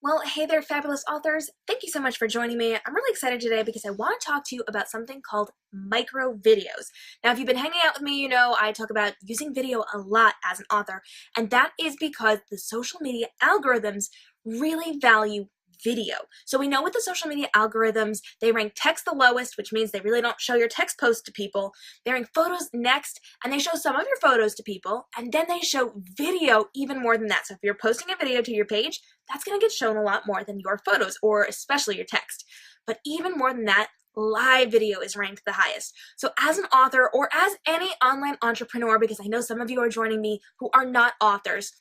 Well, hey there, fabulous authors. Thank you so much for joining me. I'm really excited today because I want to talk to you about something called micro videos. Now, if you've been hanging out with me, you know I talk about using video a lot as an author, and that is because the social media algorithms really value video. So we know with the social media algorithms, they rank text the lowest, which means they really don't show your text posts to people. They rank photos next, and they show some of your photos to people, and then they show video even more than that. So if you're posting a video to your page, that's going to get shown a lot more than your photos, or especially your text. But even more than that, live video is ranked the highest. So as an author or as any online entrepreneur, because I know some of you are joining me who are not authors,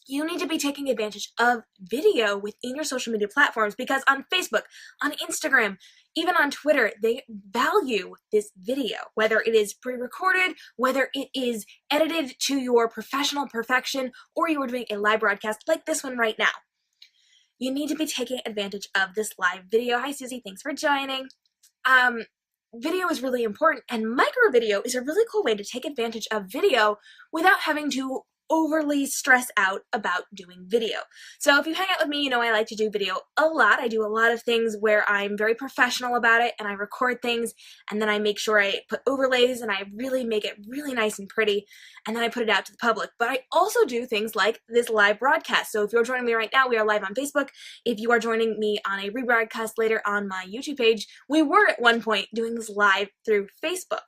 you need to be taking advantage of video within your social media platforms, because on Facebook, on Instagram, even on Twitter, they value this video, whether it is pre-recorded, whether it is edited to your professional perfection, or you are doing a live broadcast like this one right now. You need to be taking advantage of this live video. Hi, Susie. Thanks for joining. Video is really important, and micro video is a really cool way to take advantage of video without having to overly stress out about doing video. So if you hang out with me, you know I like to do video a lot. I do a lot of things where I'm very professional about it, and I record things, and then I make sure I put overlays, and I really make it really nice and pretty, and then I put it out to the public. But I also do things like this live broadcast. So if you're joining me right now, we are live on Facebook. If you are joining me on a rebroadcast later on my YouTube page, we were at one point doing this live through Facebook.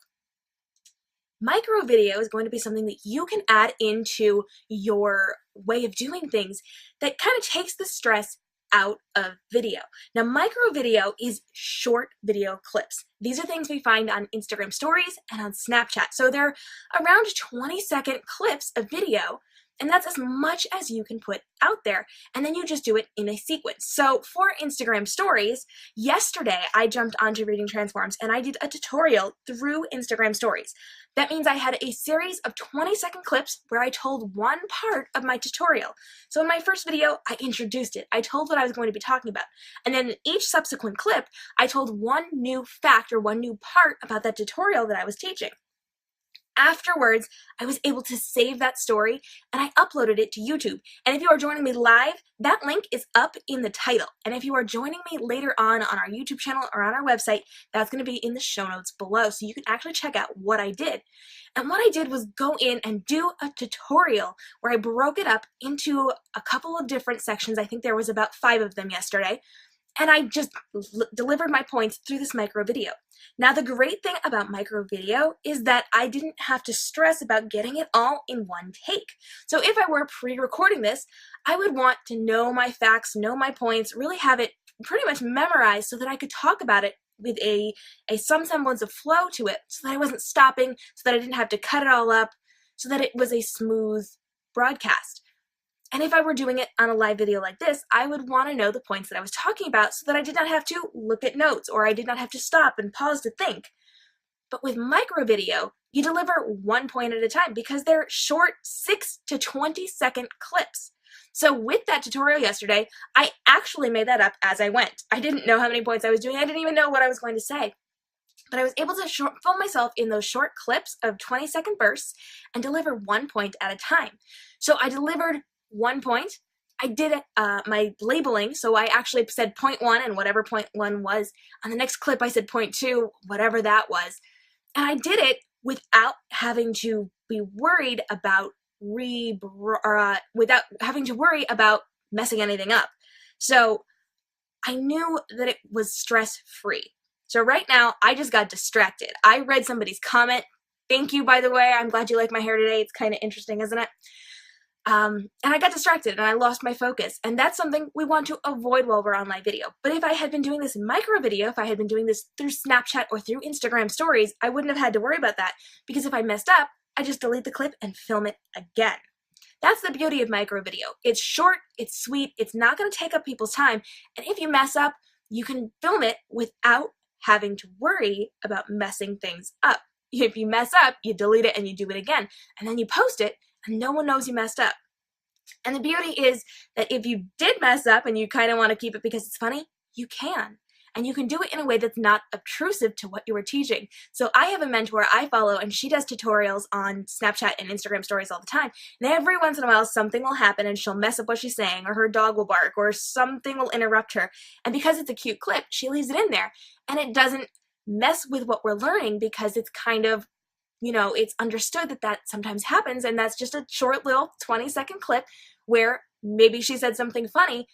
Micro video is going to be something that you can add into your way of doing things that kind of takes the stress out of video. Now, micro video is short video clips. These are things we find on Instagram stories and on Snapchat. So they're around 20-second clips of video, and that's as much as you can put out there. And then you just do it in a sequence. So for Instagram stories, yesterday I jumped onto Reading Transforms and I did a tutorial through Instagram stories. That means I had a series of 20-second clips where I told one part of my tutorial. So in my first video, I introduced it. I told what I was going to be talking about. And then in each subsequent clip, I told one new fact or one new part about that tutorial that I was teaching. Afterwards, I was able to save that story and I uploaded it to YouTube. And if you are joining me live, that link is up in the title. And if you are joining me later on our YouTube channel or on our website, that's going to be in the show notes below. So you can actually check out what I did. And what I did was go in and do a tutorial where I broke it up into a couple of different sections. I think there was about 5 of them yesterday. And I just delivered my points through this micro video. Now, the great thing about micro video is that I didn't have to stress about getting it all in one take. So if I were pre-recording this, I would want to know my facts, know my points, really have it pretty much memorized so that I could talk about it with some semblance of flow to it, so that I wasn't stopping, so that I didn't have to cut it all up, so that it was a smooth broadcast. And if I were doing it on a live video like this, I would want to know the points that I was talking about so that I did not have to look at notes or I did not have to stop and pause to think. But with micro video, you deliver one point at a time because they're short 6 to 20-second clips. So with that tutorial yesterday, I actually made that up as I went. I didn't know how many points I was doing. I didn't even know what I was going to say. But I was able to film myself in those short clips of 20-second bursts and deliver one point at a time. So I delivered 1 point. I did my labeling, so I actually said point 1 and whatever point 1 was. On the next clip, I said point 2, whatever that was. And I did it without having to be worried about without having to worry about messing anything up. So I knew that it was stress-free. So right now, I just got distracted. I read somebody's comment. Thank you, by the way. I'm glad you like my hair today. It's kind of interesting, isn't it? And I got distracted and I lost my focus. And that's something we want to avoid while we're on live video. But if I had been doing this micro video, if I had been doing this through Snapchat or through Instagram stories, I wouldn't have had to worry about that, because if I messed up, I just delete the clip and film it again. That's the beauty of micro video. It's short, it's sweet, it's not going to take up people's time. And if you mess up, you can film it without having to worry about messing things up. If you mess up, you delete it and you do it again. And then you post it and no one knows you messed up. And the beauty is that if you did mess up and you kind of want to keep it because it's funny, you can. and you can do it in a way that's not obtrusive to what you are teaching. So I have a mentor I follow, and she does tutorials on Snapchat and Instagram stories all the time, and every once in a while something will happen and she'll mess up what she's saying, or her dog will bark, or something will interrupt her, and because it's a cute clip, she leaves it in there, and it doesn't mess with what we're learning because it's kind of, it's understood that that sometimes happens, and that's just a short little 20-second clip where maybe she said something funny,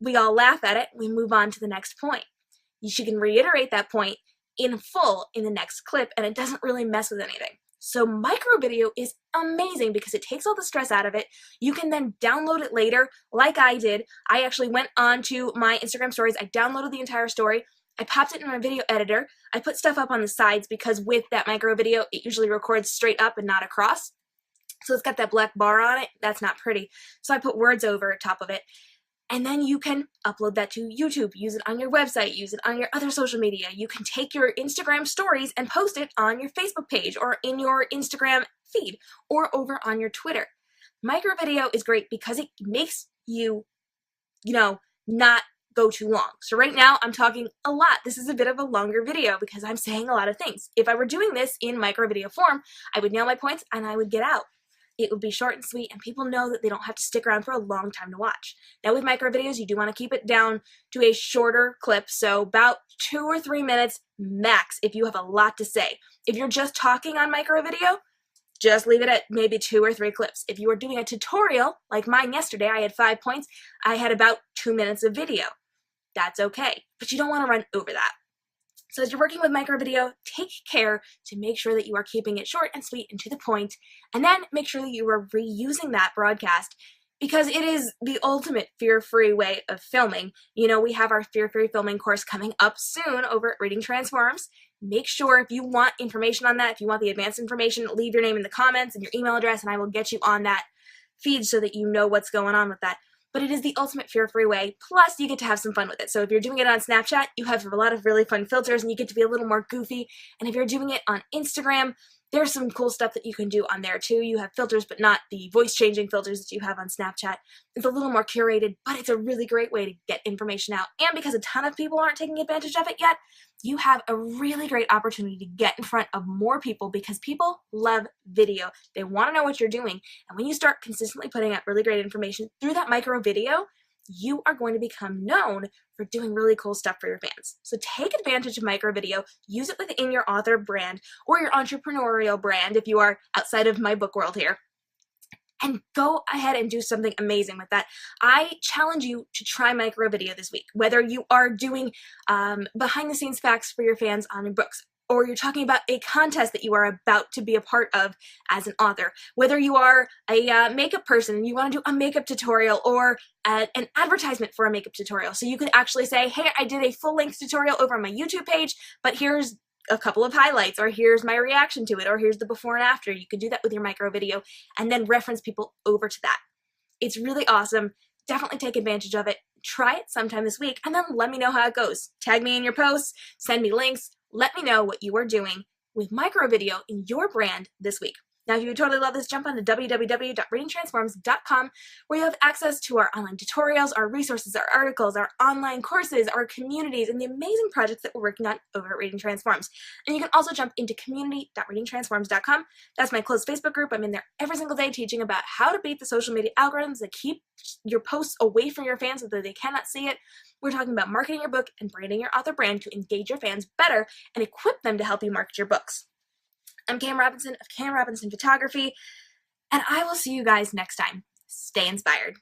we all laugh at it, we move on to the next point. She can reiterate that point in full in the next clip, and it doesn't really mess with anything. So micro video is amazing because it takes all the stress out of it. You can then download it later, like I did. I actually went on to my Instagram stories, I downloaded the entire story, I popped it in my video editor, I put stuff up on the sides because with that micro video, it usually records straight up and not across. So it's got that black bar on it, that's not pretty. So I put words over top of it. And then you can upload that to YouTube, use it on your website, use it on your other social media. You can take your Instagram stories and post it on your Facebook page or in your Instagram feed or over on your Twitter. Micro video is great because it makes you, not go too long. So right now I'm talking a lot. This is a bit of a longer video because I'm saying a lot of things. If I were doing this in micro video form, I would nail my points and I would get out. It would be short and sweet, and people know that they don't have to stick around for a long time to watch. Now with micro videos, you do want to keep it down to a shorter clip, so about 2 or 3 minutes max if you have a lot to say. If you're just talking on micro video, just leave it at maybe 2 or 3 clips. If you are doing a tutorial, like mine yesterday, I had 5 points, I had about 2 minutes of video. That's okay, but you don't want to run over that. So as you're working with micro video, take care to make sure that you are keeping it short and sweet and to the point, and then make sure that you are reusing that broadcast because it is the ultimate fear-free way of filming. We have our fear-free filming course coming up soon over at Reading Transforms. Make sure if you want information on that, if you want the advanced information, leave your name in the comments and your email address, and I will get you on that feed so that you know what's going on with that. But it is the ultimate fear-free way, plus you get to have some fun with it. So if you're doing it on Snapchat, you have a lot of really fun filters and you get to be a little more goofy. And if you're doing it on Instagram, there's some cool stuff that you can do on there too. You have filters, but not the voice-changing filters that you have on Snapchat. It's a little more curated, but it's a really great way to get information out. And because a ton of people aren't taking advantage of it yet, you have a really great opportunity to get in front of more people because people love video. They want to know what you're doing. And when you start consistently putting out really great information through that micro video, you are going to become known for doing really cool stuff for your fans. So take advantage of micro video, use it within your author brand or your entrepreneurial brand if you are outside of my book world here. And go ahead and do something amazing with that. I challenge you to try micro video this week, whether you are doing behind the scenes facts for your fans on your books, or you're talking about a contest that you are about to be a part of as an author, whether you are a makeup person and you want to do a makeup tutorial or an advertisement for a makeup tutorial. So you could actually say, hey, I did a full-length tutorial over on my YouTube page, but here's a couple of highlights, or here's my reaction to it, or here's the before and after. You could do that with your micro video and then reference people over to that. It's really awesome. Definitely take advantage of it. Try it sometime this week and then let me know how it goes. Tag me in your posts, send me links, let me know what you are doing with micro video in your brand this week. Now, if you would totally love this, jump on to www.readingtransforms.com where you have access to our online tutorials, our resources, our articles, our online courses, our communities, and the amazing projects that we're working on over at Reading Transforms. And you can also jump into community.readingtransforms.com. That's my closed Facebook group. I'm in there every single day teaching about how to beat the social media algorithms that keep your posts away from your fans so that they cannot see it. We're talking about marketing your book and branding your author brand to engage your fans better and equip them to help you market your books. I'm Cam Robinson of Cam Robinson Photography, and I will see you guys next time. Stay inspired.